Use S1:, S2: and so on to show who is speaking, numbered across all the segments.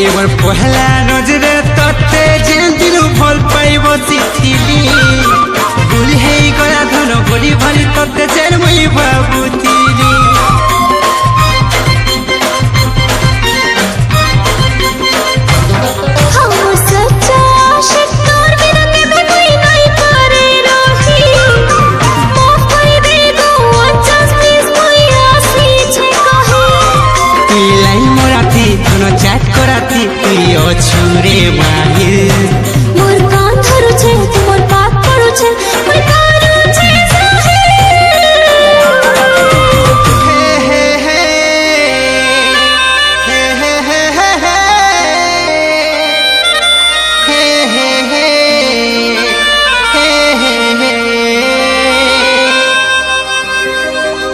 S1: एबार पहला नजरे तते जेन दिनु भल पाई बसिथिली भूल हेई गला धन बोली भली तते जेन मुई भाबुथिली चैट कराती तुई अछुरे माहिर
S2: मोर कान धरु छे तुमर बात पड़ु छे मोर कान छे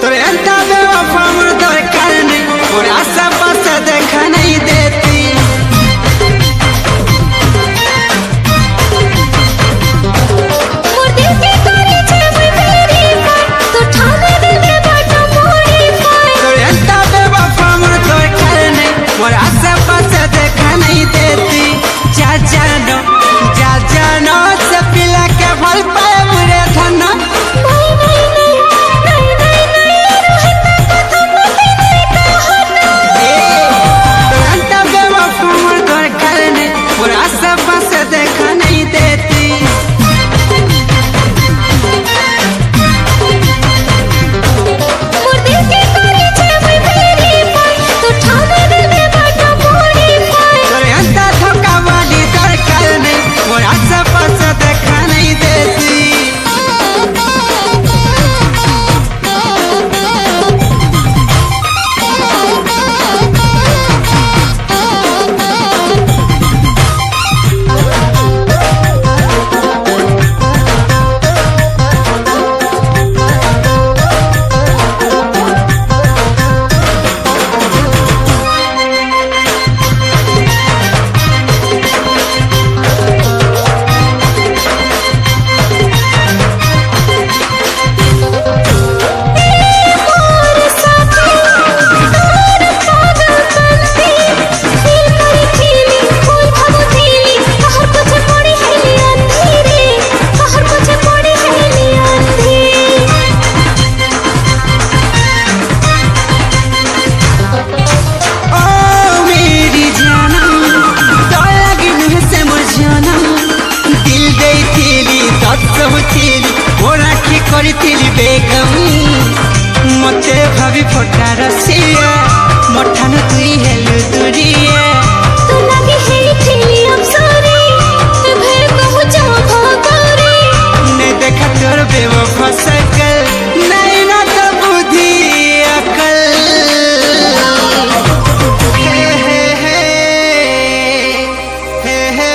S1: तोरे अंता बेवफा मोर दरकार नहीं मोर आशा पास देखा नहीं देती
S2: मोर दिल के तारे छे मैं तेरी तो ठाने दिल में बाटा मोरी पाए
S1: तोरे अंता बेवफा मोर दरकार नहीं मोर आशा पास देखा नहीं देती जा जानो से पिला के भल पाए बुरे धन देखा नहीं देती
S2: मोर दिल के तारे छे मैं तेरी तो ठाने दिल में बाटा मोरी पाए
S1: तोरे अंता धोखा वाली दरकार नहीं मोर आशा पास देखा नहीं देती करथिली बेगमी मते भाभी फटा रसिया मठान तुई हेलु दुरिया
S2: तो लगे हेथिली अफसरी भेर कहू जा भगरी
S1: ने देखा तोर बेवफा सकल नहीं ना तो बुद्धि अकल हे हे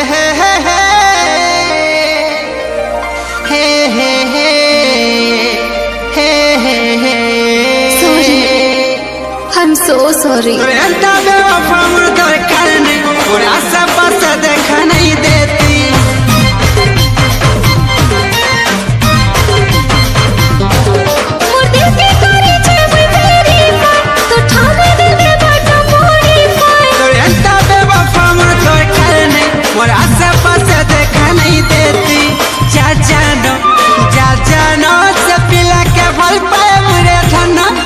S1: हे हे हे हे हे हे हे
S2: I'm so sorry.
S1: तोरे अंता बेवफा मोर दरकार नहीं मोर आशा पास देखा नहीं देती
S2: मोर दिल के तारे छे मैं तेरी तो ठाने दिल में बाटा मोरी पाए
S1: तोरे अंता बेवफा मोर दरकार नहीं मोर आशा पास देखा नहीं देती जा जानो से पिला के भल पाए बुरे धन
S2: नहीं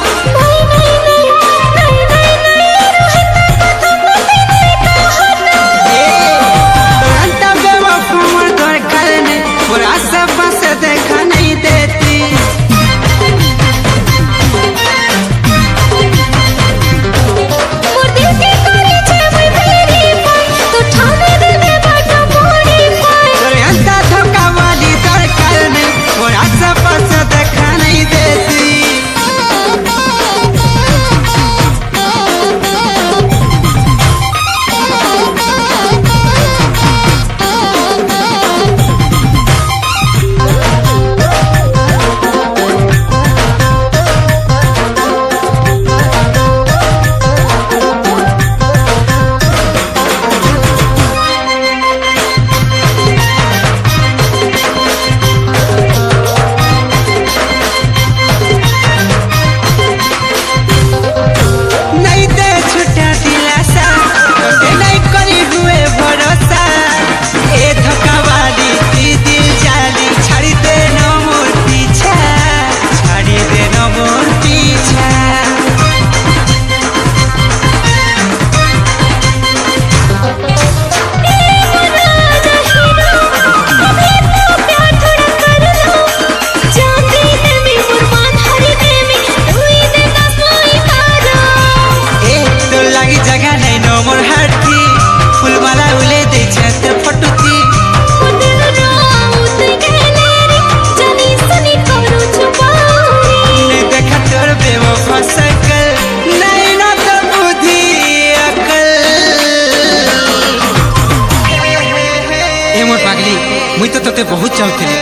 S1: मुई तो तोते बहुत चाहूଥିଲି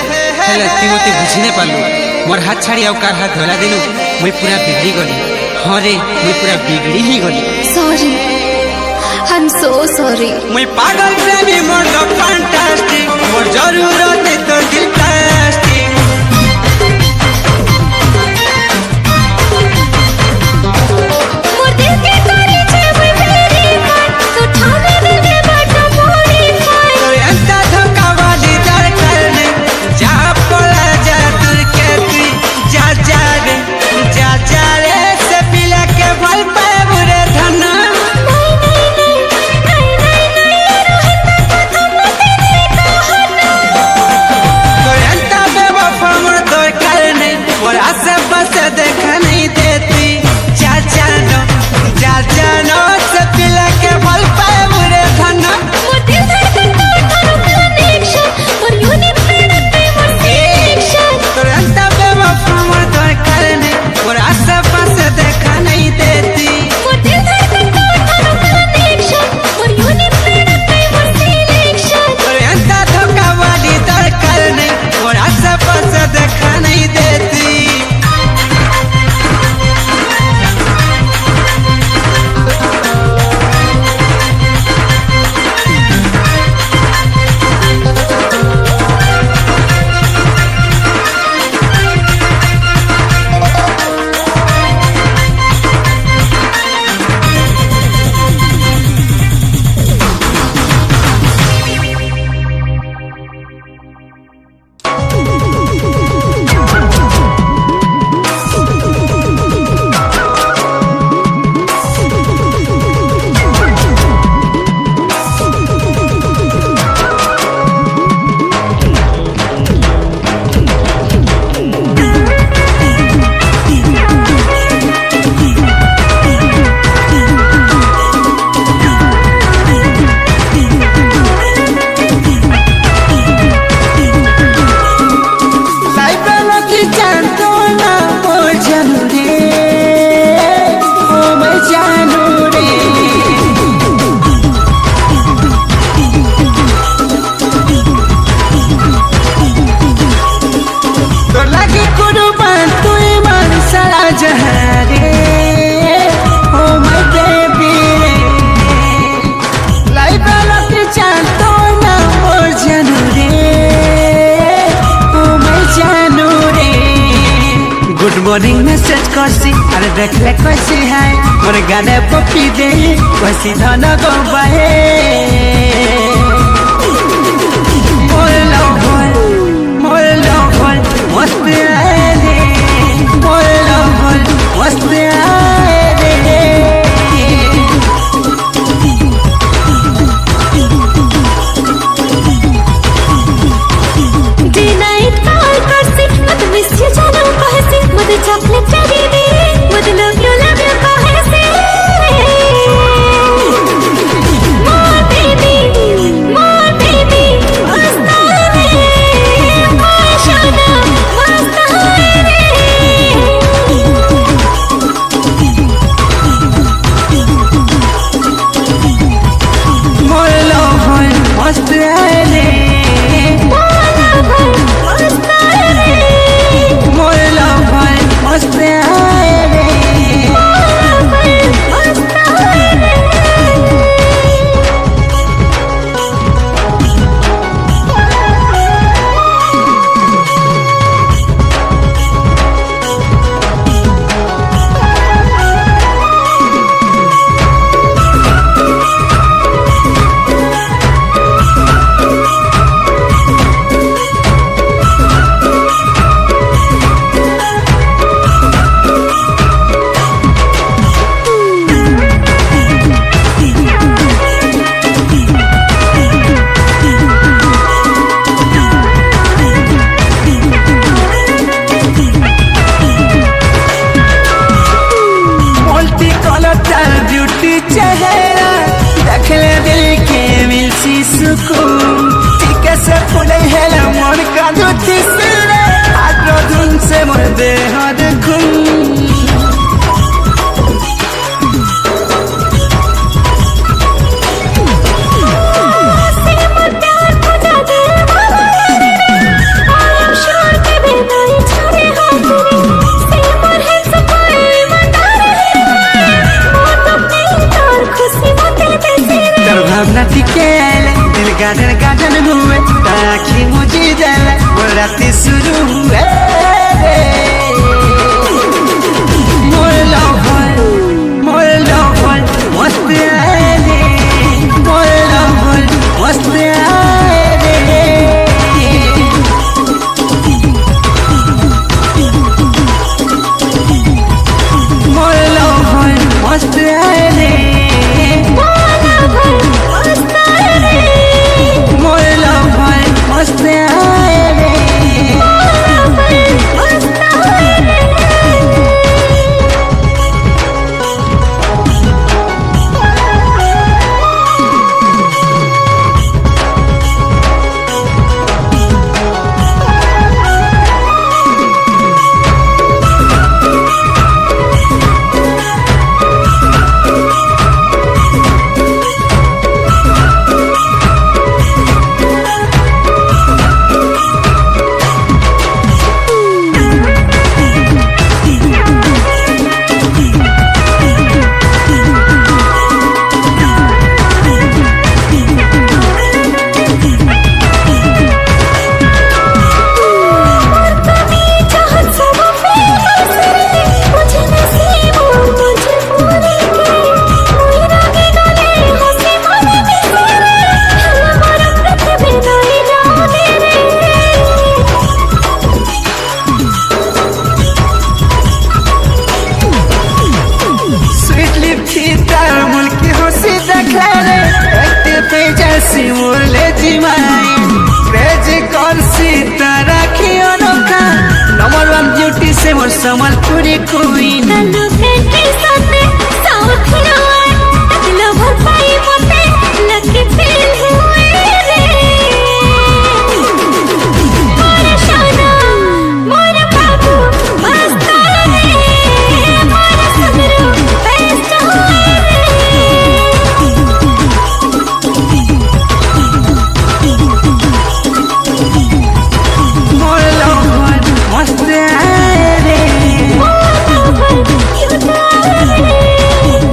S1: हेले ती मते बुझी नहीं पालु मोर हाथ छाड़ी आउ कार हाथ धरा देनु मुई पूरा बिगड़ी गली हाँ रे मुई पूरा बिगड़ी ही गली
S2: sorry I am so sorry
S1: मुई पागल प्रेमी मोर तो फैंटास्टिक मोर जरूरत है तो दिल प्लास्टिक
S2: मोर दिल के तारे छे मुई फेरी फाट तो ठाने दिल के बाटा मोड़ी फाट
S1: तो अंता धोखा वाली दर करने जा पोला जा दूर के तू जा जा रे से पिला के भल पाए बुरे धना आसे पासे देखा नहीं देती जा जानो से पिला के भल पाए बुरे धना
S2: मोर दिल धड़कन तो थारो कनेक्शन मोर यूनिट प्लेनेट पे मोर सिलेक्शन
S1: तुरंत बेवफा मोर तोर करने और आसे पासे देखा नहीं देती
S2: मोर दिल धड़कन तो थारो कनेक्शन मोर यूनिट प्लेनेट पे मोर सिलेक्शन
S1: तुरंत धोखा वाली दर करने और आसे पासे देखा नहीं देती गुड मॉर्निंग मैसेज करसी अरे देख ले कैसी है मोर गाने पपी दे कैसी धन गो बहे मोर लव मस्त आए रे मोर लव मस्त आए रे
S2: डे नाइट कॉल करसी मत मिस यू जानो कहसी मत चॉकलेट चाहिए दे मत लव यू कहसी मोर बेबी मस्त रे मोर शाना मस्त रे
S1: मोर लव मस्त आए रे मोर लव मस्त आए रे ब्यूटी चेहरा देखले दिल के मिलसी सुकून ठीक से फुले हेला मोर का दुती सिरे आग्रो धुन से मोर देह देखूं
S2: से मोर प्यार को जा दे
S1: राती के आले दिल गार्डन गार्डन हुए आखी मुझे जले वो राती शुरू हुए मोर लवर मस्त आले मोर लवर मस्त आले मोर लवर मस्त आले मोर लवर मस्त आले से मोर संबलपुरी क्वीन
S2: तनु फेंटे साथे साउथ हिरोइन दिल भर पाई मोते लकी फील हुए रे मोर शाना मोर बाबू मस्त रे मोर सगरो बेस्ट हुए
S1: मोर लवर मस्त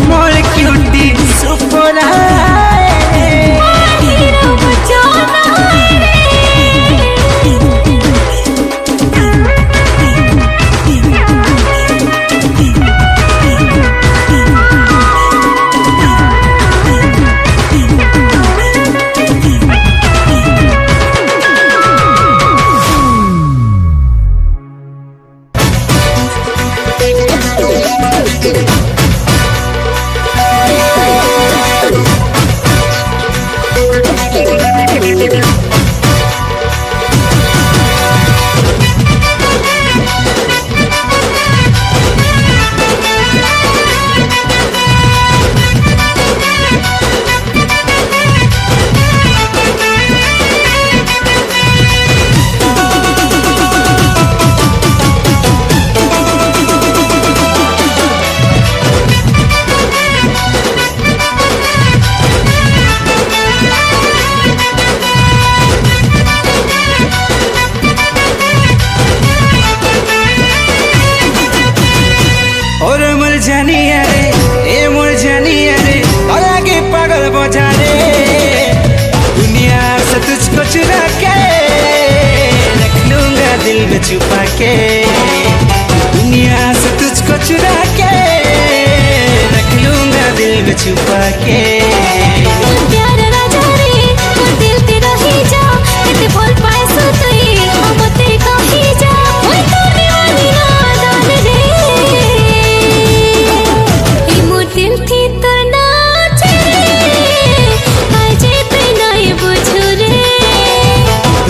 S1: मोर क्यूटी सुपर छुपा के दुनिया से तुझको चुरा के रख लूंगा दिल में छुपा के
S2: प्यार राजा रे मोर दिल तेरा ही जा इते बोल पाए सो तुई हम ते कही जा ओए तोरी वाली नादान रे ई मोर दिल थी तो नाच रे आजे ते नहीं बुझू रे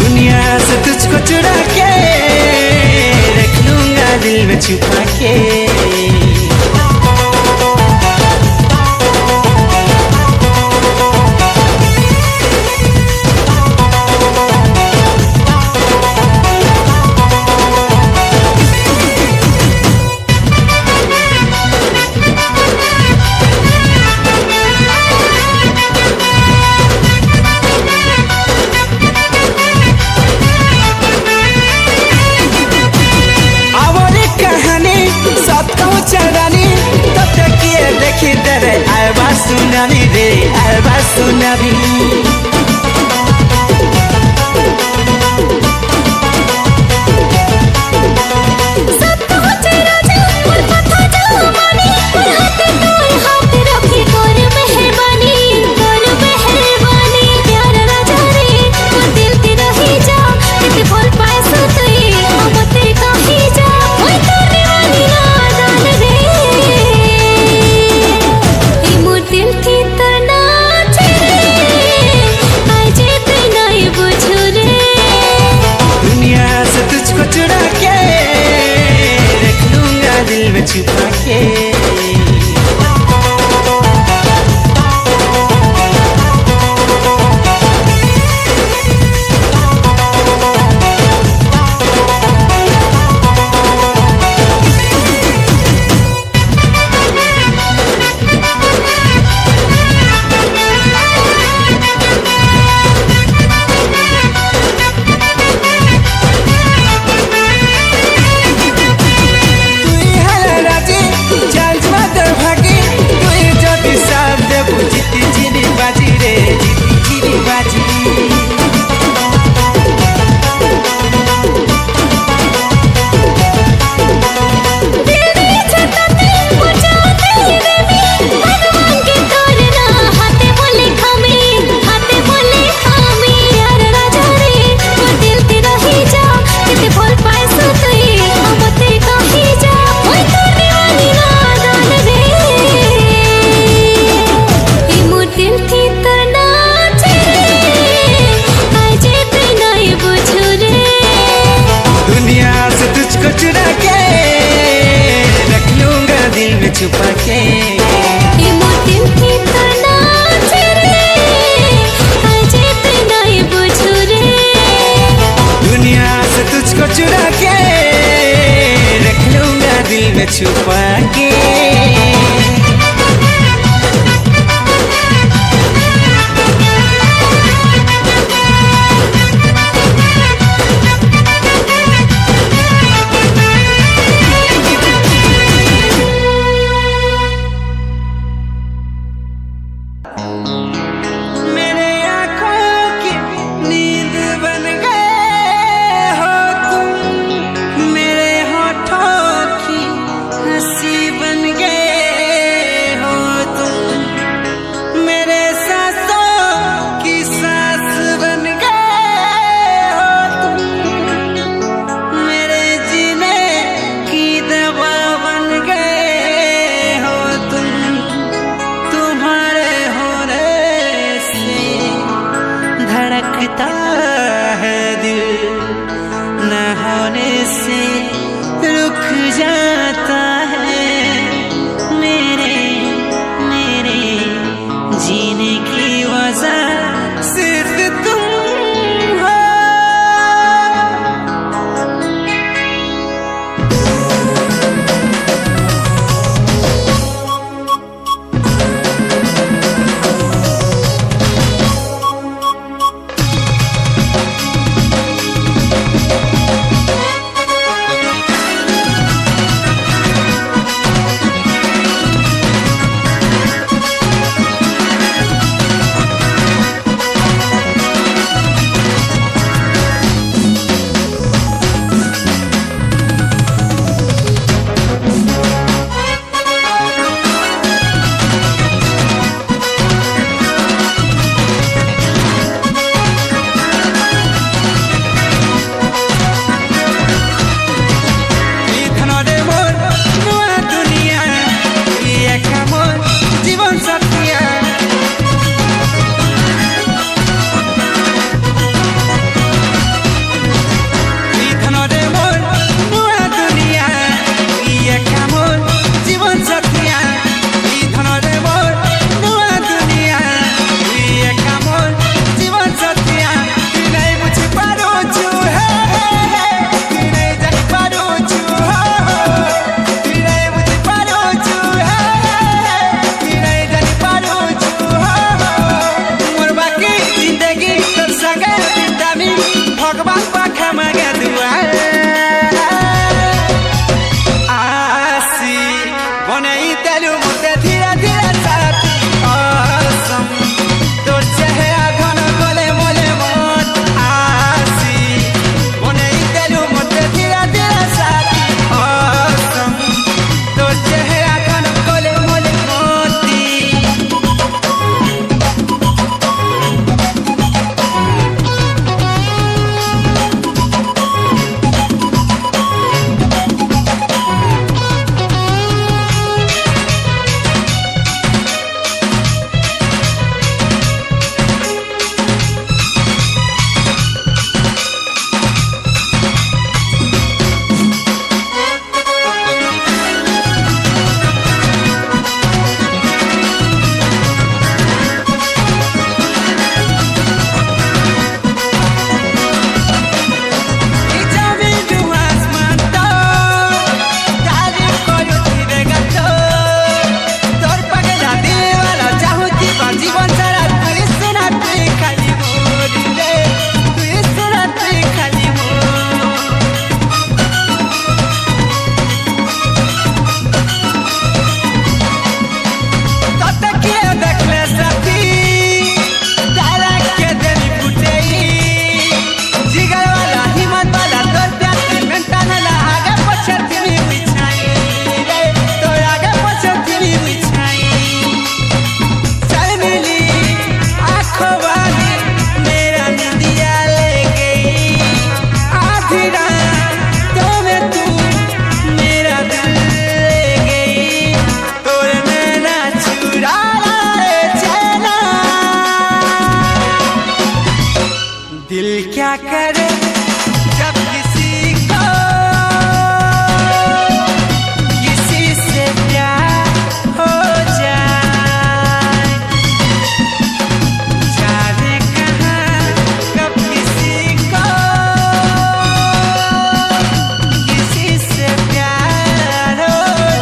S1: दुनिया से तुझको चुरा के दिल में छुपा के छुपा के। है दिल न होने से रुक जाता है, मेरे मेरे जीने की वजह सिर्फ तुम हो। क्या करे जब किसी को किसी से प्यार हो जाए, जाने कहाँ कब किसी को किसी से प्यार हो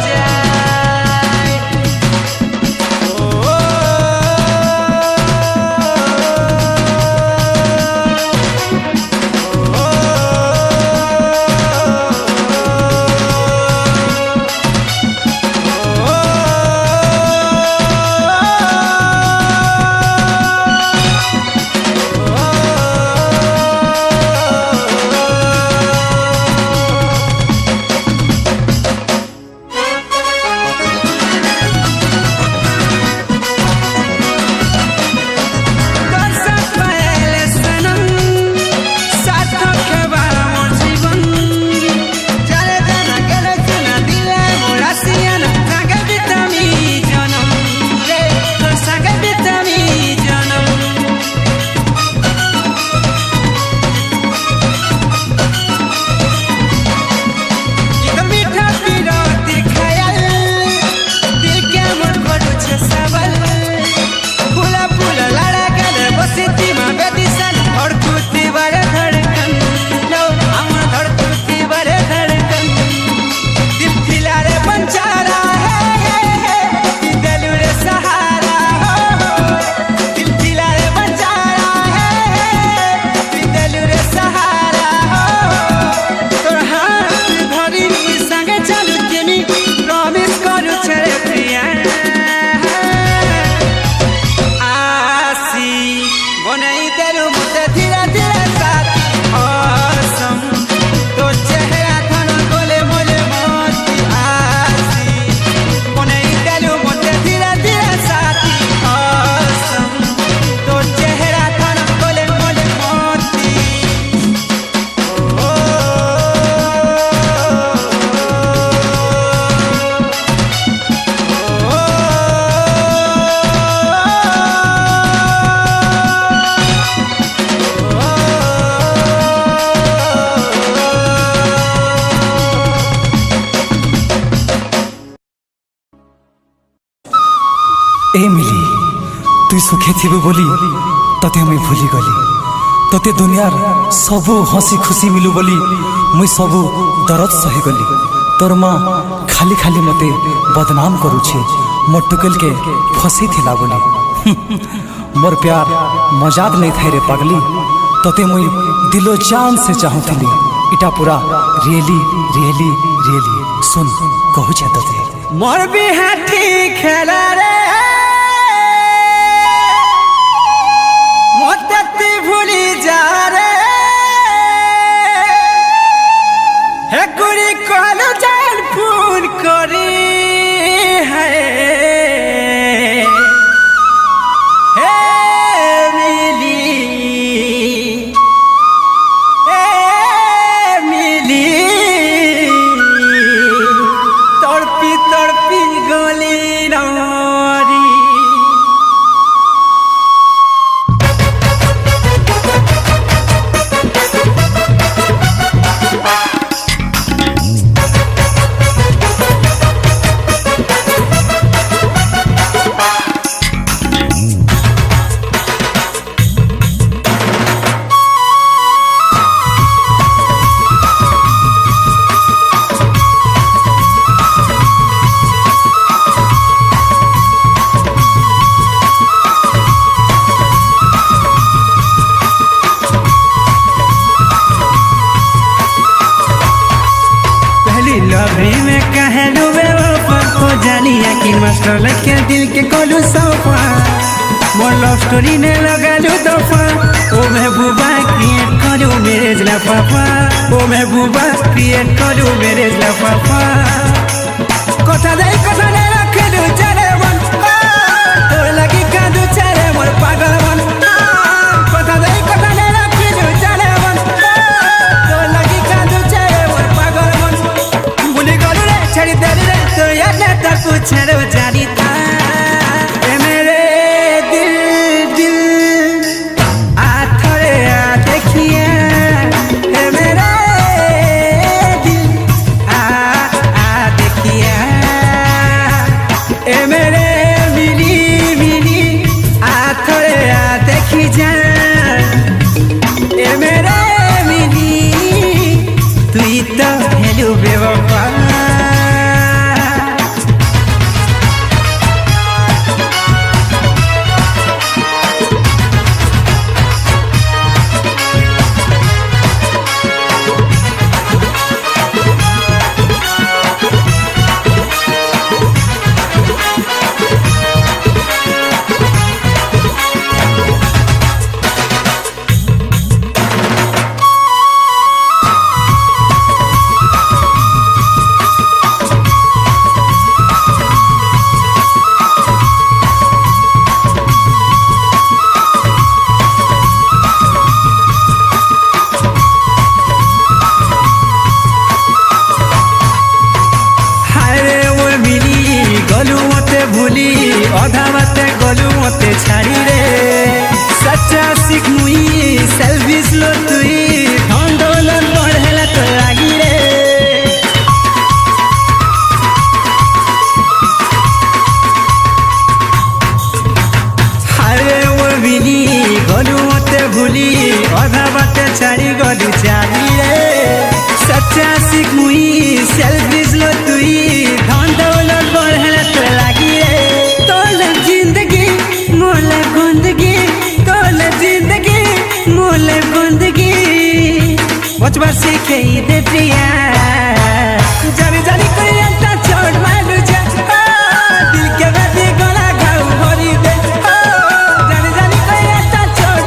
S1: नहीं तेरू मुझे धीरे धीरे साथी औसम तो चेहरा थाना गोले मोले मोती आसी नहीं तेरू मुझे धीरे धीरे साथी औसम तो चेहरा थाना गोले मोले मोती
S3: मिली तुई सुखे थी बोली तते मुई भूली गली तते दुनियार सबू हसी खुशी मिलू बोली मुई सबू दरद सही गली तोर माँ खाली खाली मते बदनाम करुछे मोर टुकेल के फसी थिला बोली मोर प्यार मजाक नहीं थाई रे पगली तते मुई दिलो जान से चाहूथिली इटा पूरा रियली रियली रियली सुन कहू छे तते
S1: मोर बिहाठी खेला रे मोते भूली जा रे हे गुरी कॉल जान फोन करी है हे मिली तड़पी तड़पी गली नारी लवरी में कहलू वो जानिया कि मास्टर लगे दिल के कोलू सोफा मोर लव स्टोरी ने लगालू दफा ओ महबूबा क्रिएट करू मेरे जला पापा ओ महबूबा क्रिएट करू मेरे जला पापा कथा दे रखलू चले मन तो लगी कांदू चले मोर पागल मन कथा दे रखलू चले मन तो लगी कांदू चले मोर पागल मन भूली गलू रे छड़ी दे रे तो याद तो कुछ रो जानी था बचपन सीखे दे प्रिया जानी जानी कोई अंता छोड़ मालू जा दिल के बाती गला घाव भरी दे जानी जानी कोई अंता छोड़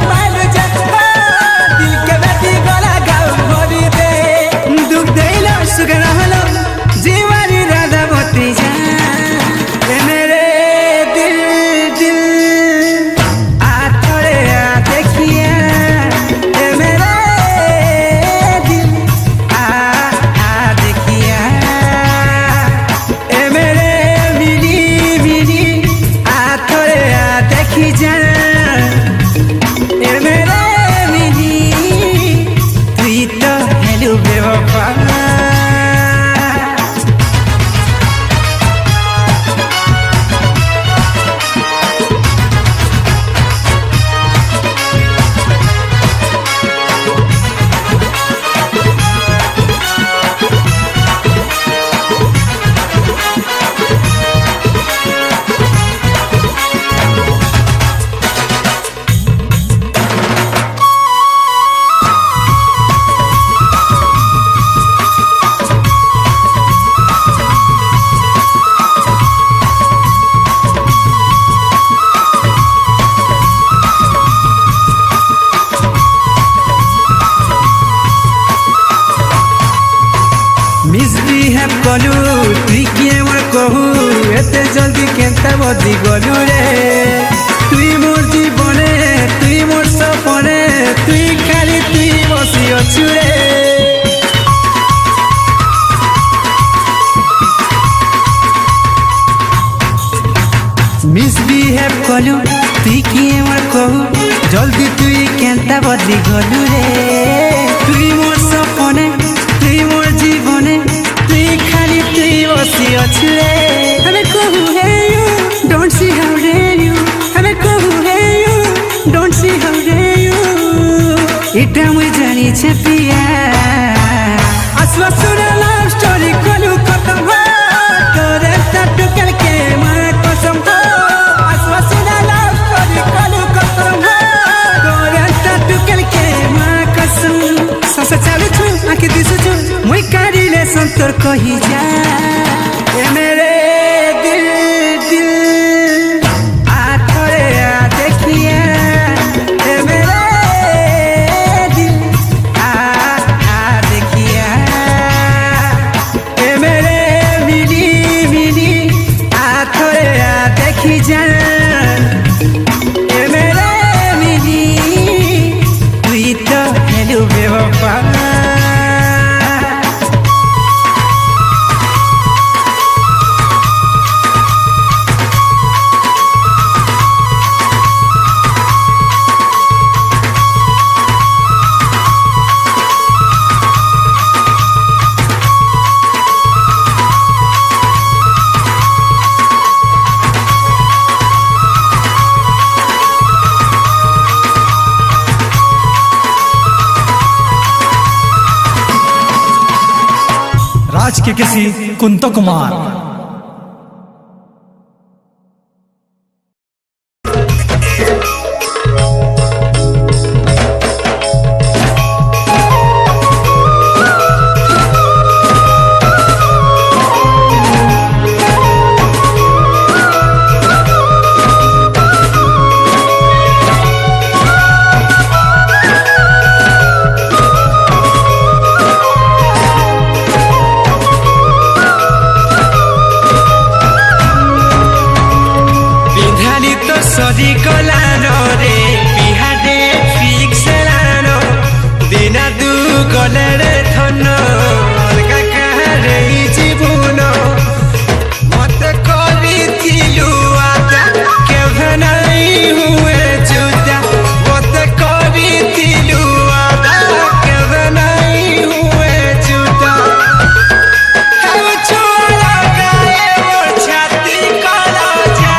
S1: কেনতা বদি গলু রে তুই মোর জীবনে তুই মোর সপনে তুই খালি তুই বসি অছু রে মিসবিহেভ কলু তুই কি আমার কহু জলদি তুই কেনতা বদলি গলু রে তুই মোর সপনে তুই মোর জীবনে তুই খালি তুই বসি অছু রে আমি কহু হে you don't see how dare you আমি কহু হে you don't see how dare you এটা মুই জানিছে পিয়া আসবা সুনা লাভ স্টোরি কলু খতম হো তোরে টাটু কেলকে মা কসম হো আসবা সুনা লাভ স্টোরি কলু খতম হো তোরে টাটু কেলকে মা কসম সসা চালু छु आके दिसु छु मुई कारिले संतर कहि जा ए मेरे दिल दिल आ थोड़े आ देखिया ए मेरे दिल आ देखिया ए मेरे मिली मिली आ थोड़े आ देखी जा ए मेरे मिली तुई तो हेलु बेवफा
S3: राज के किसी कुंतो कुमार
S1: सरी गलानो रे बिहाडे फिक्स लानो दिना दु गले रे धन अलगा कारे जीवन मत करी थिलु आदा केभे नहीं हुए जुदा मत करी थिलु आदा केभे नहीं हुए जुदा हम छोड़ा गए मोर छाती कला जा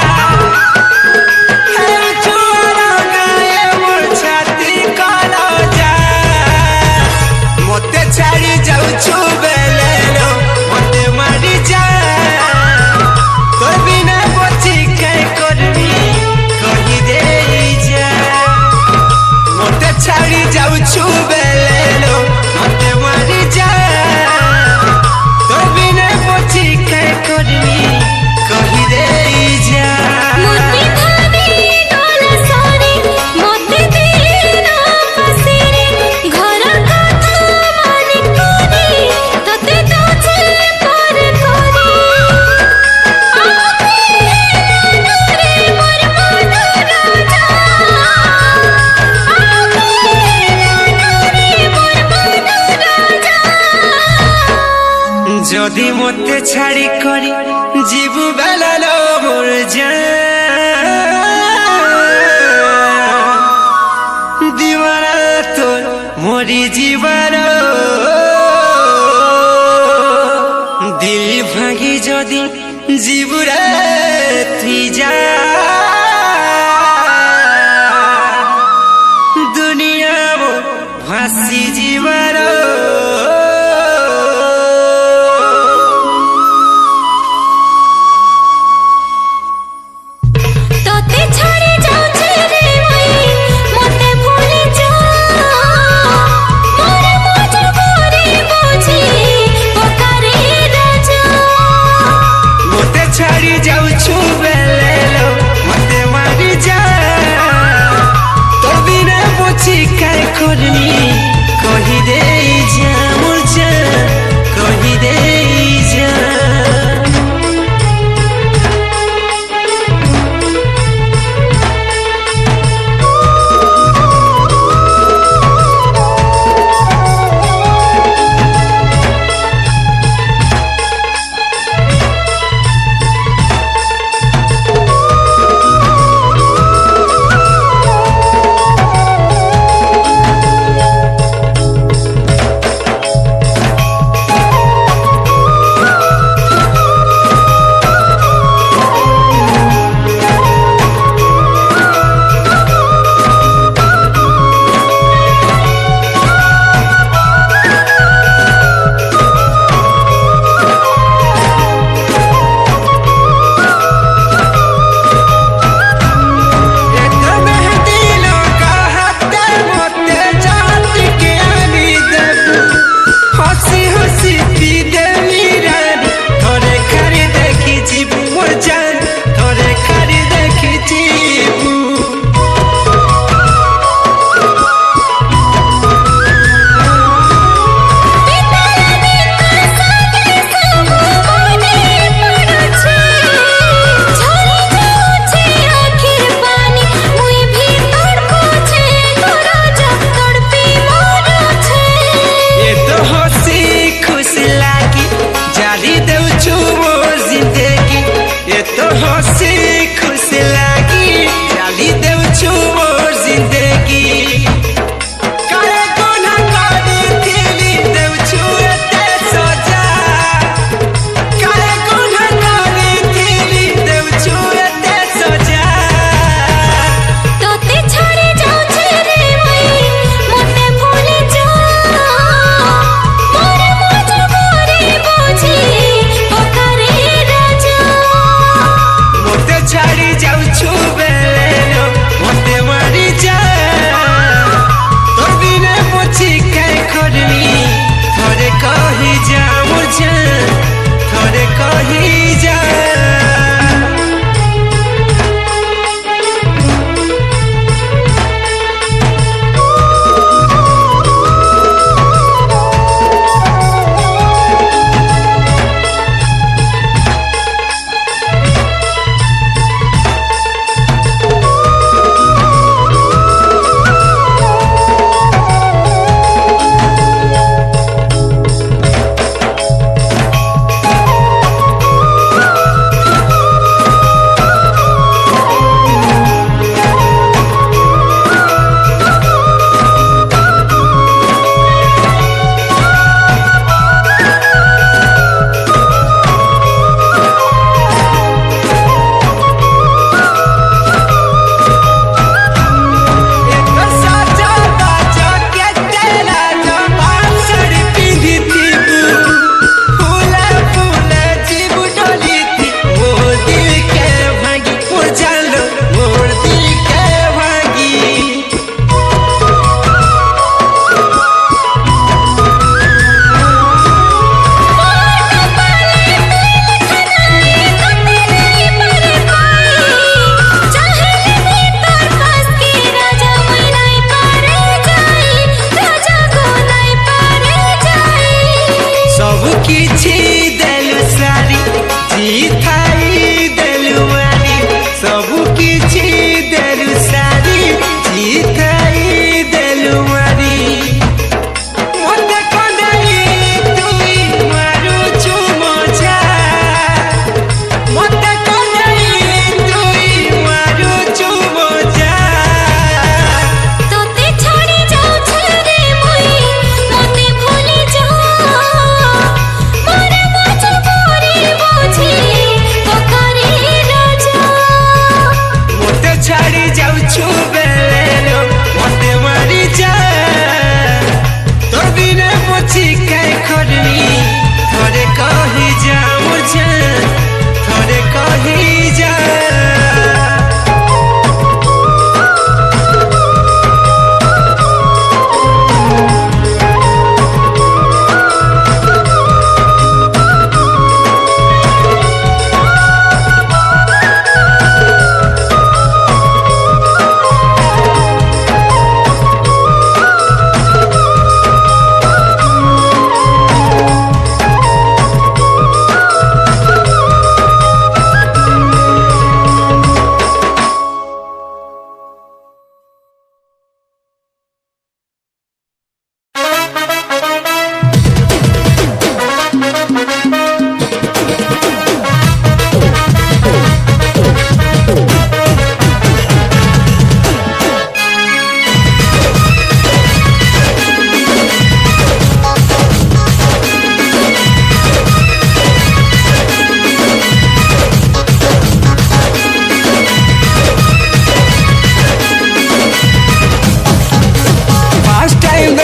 S1: छाड़ी जाऊछु बेलेलो मते मारी जा तो बिना बची के करबी कहि दे जा मते छाड़ी जाऊछु बेलेलो मते मारी जा तो बिना बची के करबी कहि दे जा
S2: मोती धानी डोला सारी मोती दीना पसिरी घर कथा मानी कोनी तते दोछे पर कोनी आके नरे मोर मन राजा आके नरे मोर मन राजा
S1: जदि मते छाड़ी करी जीवु बेलालो मोर जान दीवाना तो मोरी जीवन दिल भागी जदि जीवुरे थी जा दुनिया मो भासी जीवन
S2: तोते छाड़ी जाऊछे रे मई मोते भूली जा मोर मजबूरी बुझी पोकारी राजा
S1: मते छाड़ी जाऊछु बेलेलो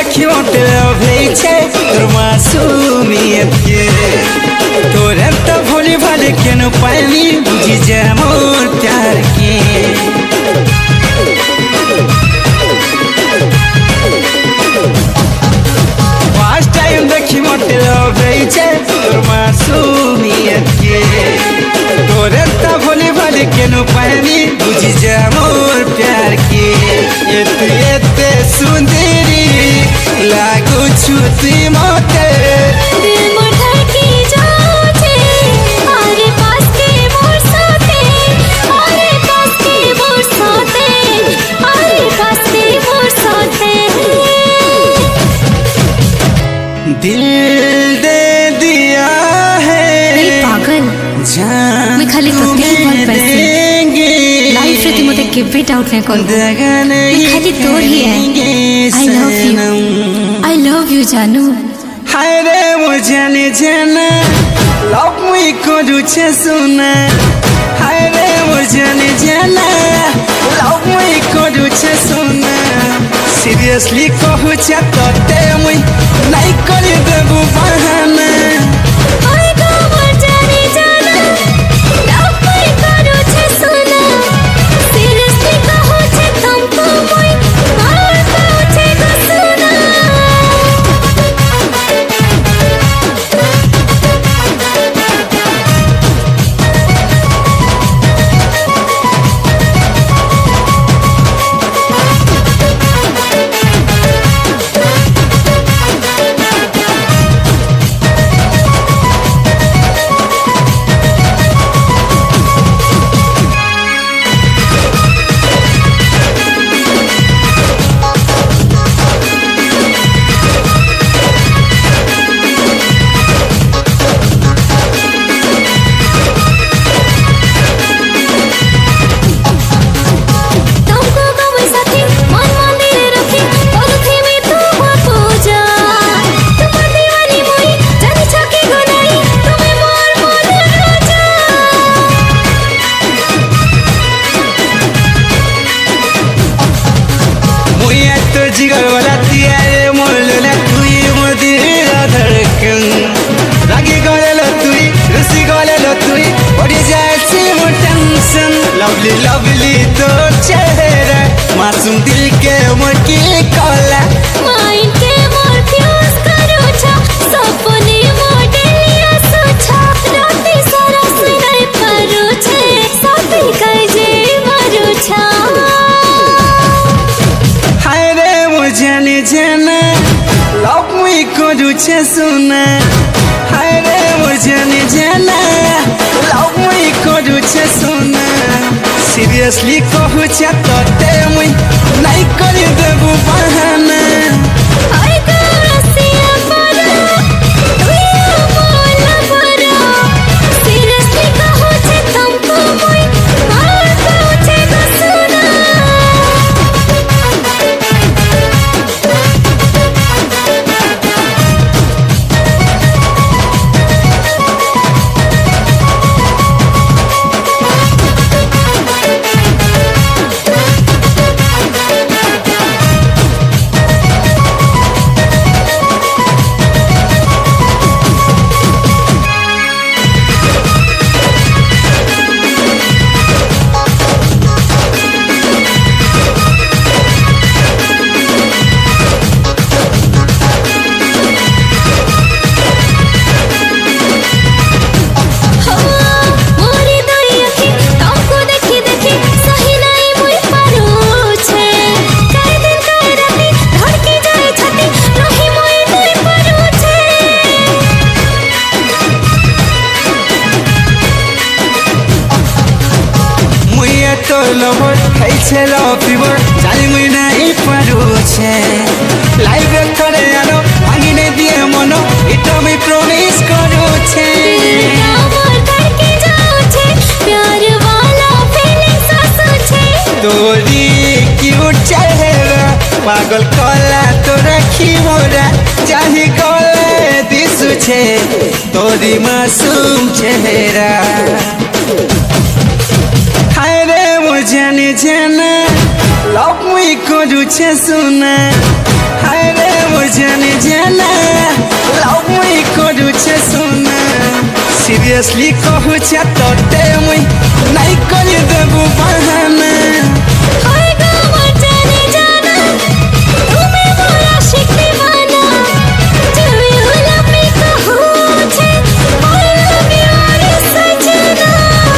S1: देखी मोटे भेजे तोर मासूमियत के तोरे तो भोली भाले के न पानी बुझी जा मोर प्यार के फर्स्ट टाइम देखी मोटे भेजे तोर मासूमियत के तोरे तो भोली भाले के न पानी बुझी जा मोर प्यार के एते सुंदरी लागू छुती मोटे
S2: दिल मोर धड़की जाऊचे आरे पास के मोर साथे आरे पास के मोर साथे आरे पास के मोर साथे
S1: दिल दे दिया है
S2: पागल
S1: जान
S2: मैं खाली तोते ही बहुत पैसे
S1: देंगे
S2: लाइफ रे तुमते केबे डाउट नहीं कर मैं खाली तोर ही है आई लव यू जानू
S1: हाय रे वो जाने जाना लव मुई को रुचे सुना हाय रे वो जाने जाना लव मुई को रुचे सुना सीरियसली कहू चाहते मुई नहीं कर देबू बहाना
S2: ओए गो मोर जाने जाना लव कोई करो छे सुना सीरियसली कहो छे तुमको मोई और कहो छे गो सुना तुमको गवे साथी मन मंदिर रखी करुथी में तू पूजा तुम दीवानी मोई जानी छकी गनाई तुम्हें मोर मोर राजा
S1: मुई तो जिगर वाला तियारे मोर लोला तुई मोर दिल धड़कन रागी गले लो तुई रुसी गले लो तुई पड़ी जाए सी मोर टेंशन लवली लवली तो चेहरा मासूम दिल के मोर की कला
S2: माइंड के मोर फ्यूज करो छा सपने मोडेलिया सोचा राती सारा सुनाई परो छे साथी कई जे मरो छा
S1: हाय रे वो जाने जाना लव मुई को रुचे सुना हाय रे वो जाने जाना लव मुई को रुचे सुना सीरियसली कहू चाहते मुई नहीं कर देबू बहाना
S2: ओए गो रसिया परा तुई मोला परा सीरियसली कहो छे तुमको मोई और कहो छे गो सुना मोरी दई अखी तुमको देखी देखी सही नहीं मुई पारो छे कई दिन कई राती धड़की जाए छाती रही मुई तुई पारो छे
S1: मुई तो लवर खाई छे लो फीवर जानी मुई नहीं पारू छे लाइव करे आनो भांगी ने दिए मनो इतो मी प्रॉमिस करू छे
S2: दिल मोर धड़की जाओ छे प्यार वाला फीलिंग सासो छे
S1: तोरी क्यूट चेहरा पागल कला तो रखी मोरा चाही कले दिसु छे तोरी मासूम चेहरा हाय रे वो जाने जाना लव मुई को रुचे सुना हाय रे वो जाने जाना लव मुई करू छे सुना सीरियसली कहू छे तोते मुई नहीं कर देबू बहाना
S2: होएगा मोर जाने जाना तुम्हें मोरा शिक दीवाना Do you love me कहू छे I love you रे सजना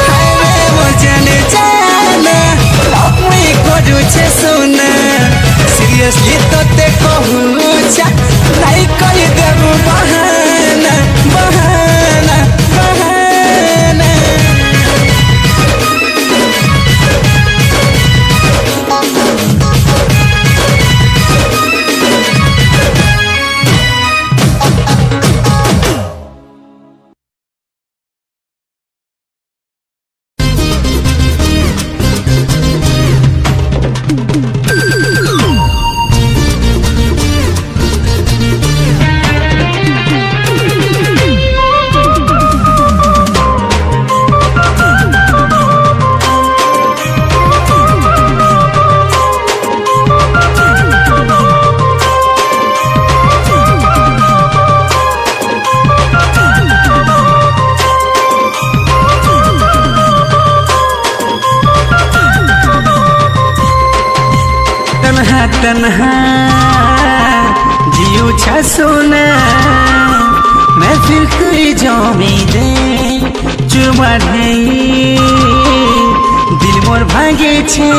S1: हाय वो जाने जाना लव मुई करू छे सुना सीरियसली तोते कहू छे नहीं कर देबू बहाना बहाना बहाना तन्हा तन्हा जियो छा सोना मैं फिर कोई जमी दे चुमा दे दिल मोर भागे छे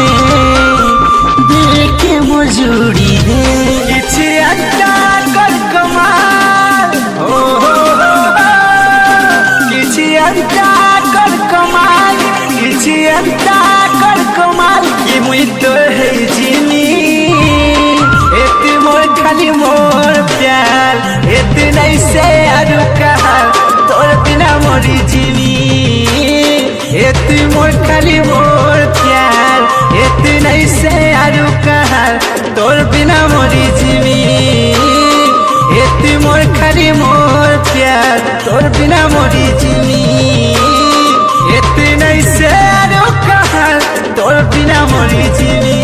S1: दिल के मोर जोड़ी दे किछि अड्डा कर कमाल हो किछि अड्डा कर कमाल किछि अड्डा कर कमाल ये मुई तो है जिनी एते मोर खाली मोर प्यार एते नहीं से आरु कहा तोर बिना मोरी जिनी एते मोर खाली मोर प्यार एते नहीं से आरु कहा तोर बिना मोरी जिनी एते मोर खाली मोर प्यार तोर बिना मोरी जिनी एते नहीं से आरु कहा तोर बिना मोरी जिनी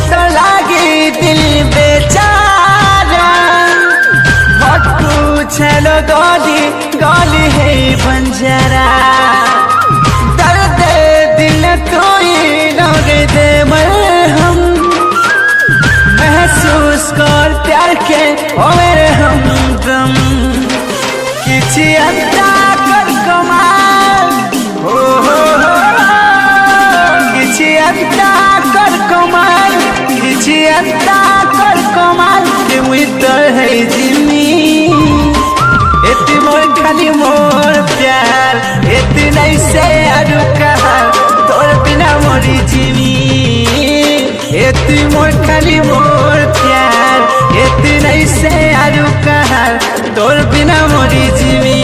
S1: तो लागे दिल बेचारा बहुत पूछे लो गली गली है बंजरा दर्द दिल कोई लगे दे मरहम महसूस कर प्यार के ओ मेरे हमदम किछि अदा कर कमाल हो किछि अदा कर कमाल किछि अदा कर कमाल के मुई तो है जिनी एते मोर खाली मोर प्यार एते नहीं से आरु कहा तोर बिना मोरी जिनी एते मोर खाली मोर प्यार एते नहीं से आरु कहा तोर बिना मोरी जिनी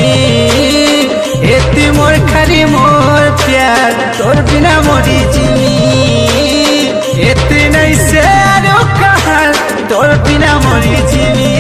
S1: एते मोर खाली मोर प्यार तोर बिना मोरी जिनी एते नहीं से आरु कहा तोर बिना मोरी जिनी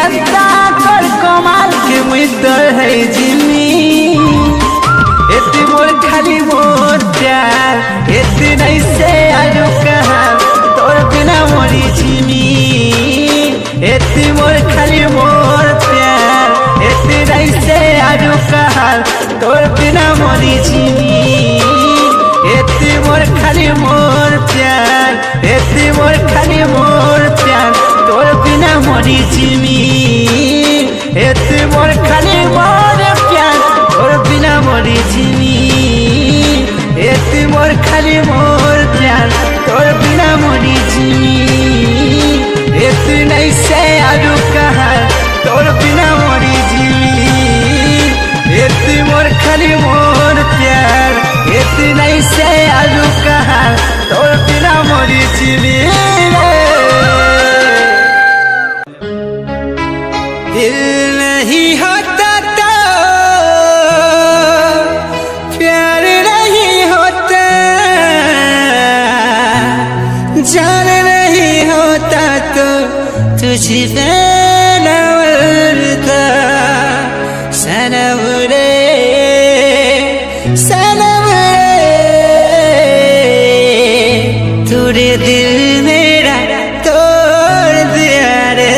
S1: आता कर कमाल के मुद्दर है जिमी एते मोर खाली मोर प्यार एते नहीं से आलू कहाँ तोर बिना मोरी जिमी एते मोर खाली मोर प्यार एते नहीं से आलू कहाँ तोर बिना मोरी जिमी एते मोर खाली मोर प्यार एते मोर खाली मोर प्यार तोर बिना मोरी जिमी एते मोर खाली मोर प्यार तोर बिना मोरी जिमी एते मोर खाली मोर प्यार तोर बिना मोरी जिमी एते नहीं से आलू कहाँ तोर बिना मोरी जिमी एते मोर खाली मोर प्यार एते नहीं से आलू कहाँ तोर बिना मोरी जिमी दिल नहीं होता तो प्यार नहीं होता जान नहीं होता तो तुझे ना मरता सनम रे सनम रे तूने दिल मेरा तोड़ दिया रे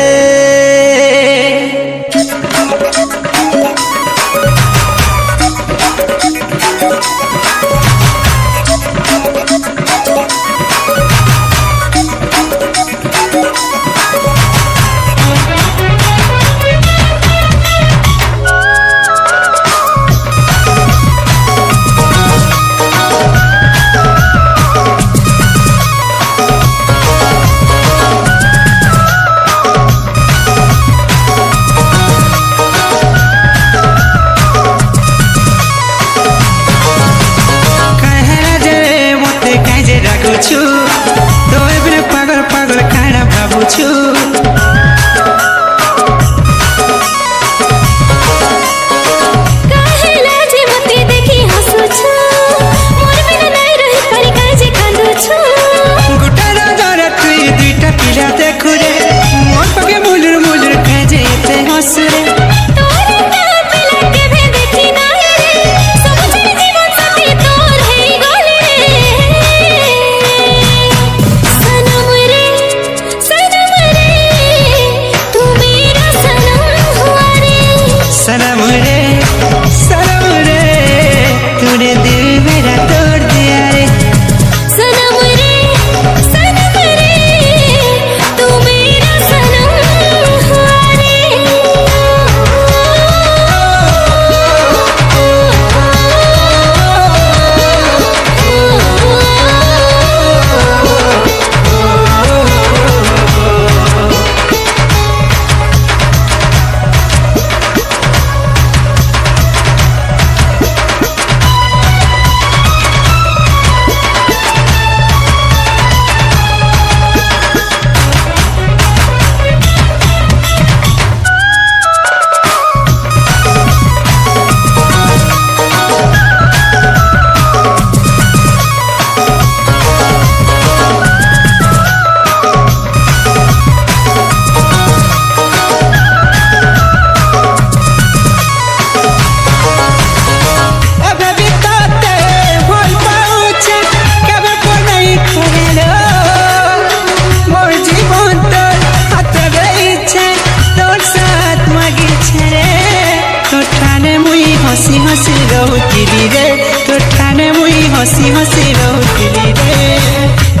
S1: हसी हसी रहूतिली रे तोर ठाने मुई हसी हसी रहूतिली रे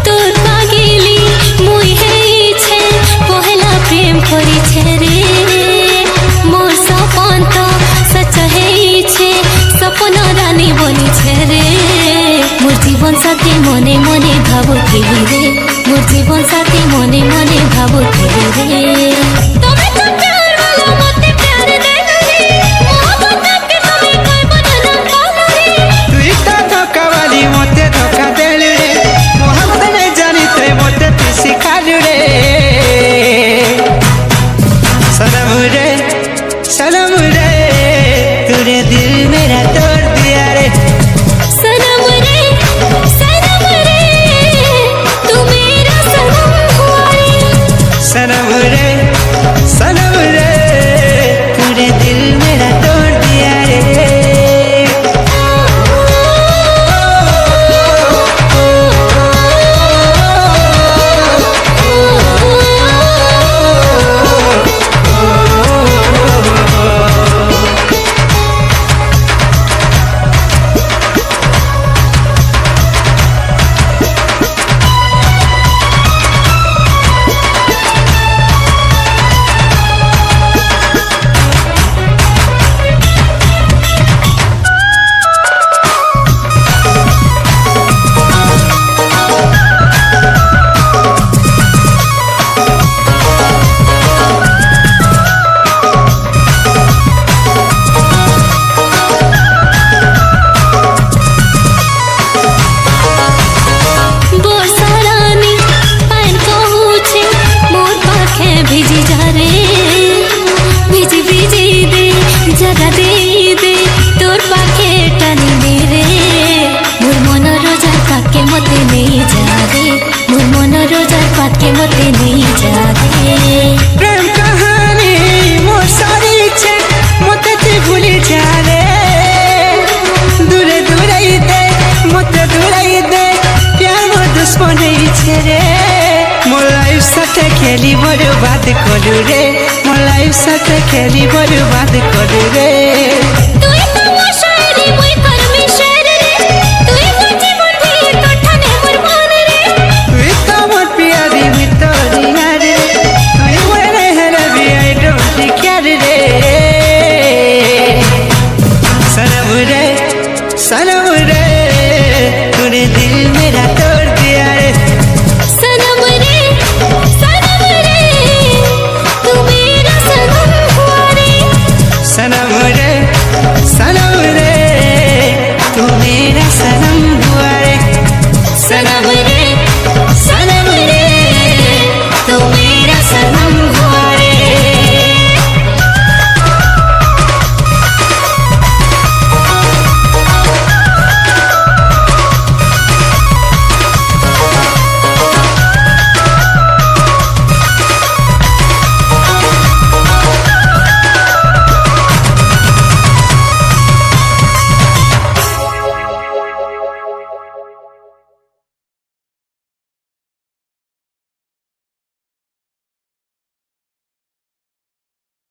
S2: तोर पागेली मुई हेइछे पहला प्रेम करिछे रे मोर सपन तो सच हेइछे सपन रानी बनिछे रे मोर जीवन साथी मने मने भाबुथिली रे मोर जीवन साथी मने मने भाबुथिली रे तमे तो प्यार वाला मते प्यार देना रे मोहब्बत के तमे कोई बदनाम काला रे
S1: तू इतना धोखा वाली मते धोखा देलु रे मोहब्बत नहीं जानी ते मते तू सिखालु रे सनम रे तूने दिल मेरा तोड़ दिया रे
S2: सनम रे तू मेरा सनम हुआ रे
S1: सनम रे
S2: জাগা দে দে তোর পাখে টানি মেরে মোর মন রোজার পাকে মতে নেই যাবে মোর মন রোজার পাকে মতে নেই যাবে
S1: প্রেম কাহানি মোর সরিছে মতে তুই ভুলি যা রে দূরে দূরাই দে মতে দূরাই দে প্যার মোর দুশ্মন ইছে রে মোর লাইফ সাথে খেলি বরবাদ করু রে মোর লাইফ সাথে খেলি বরবাদ করু রে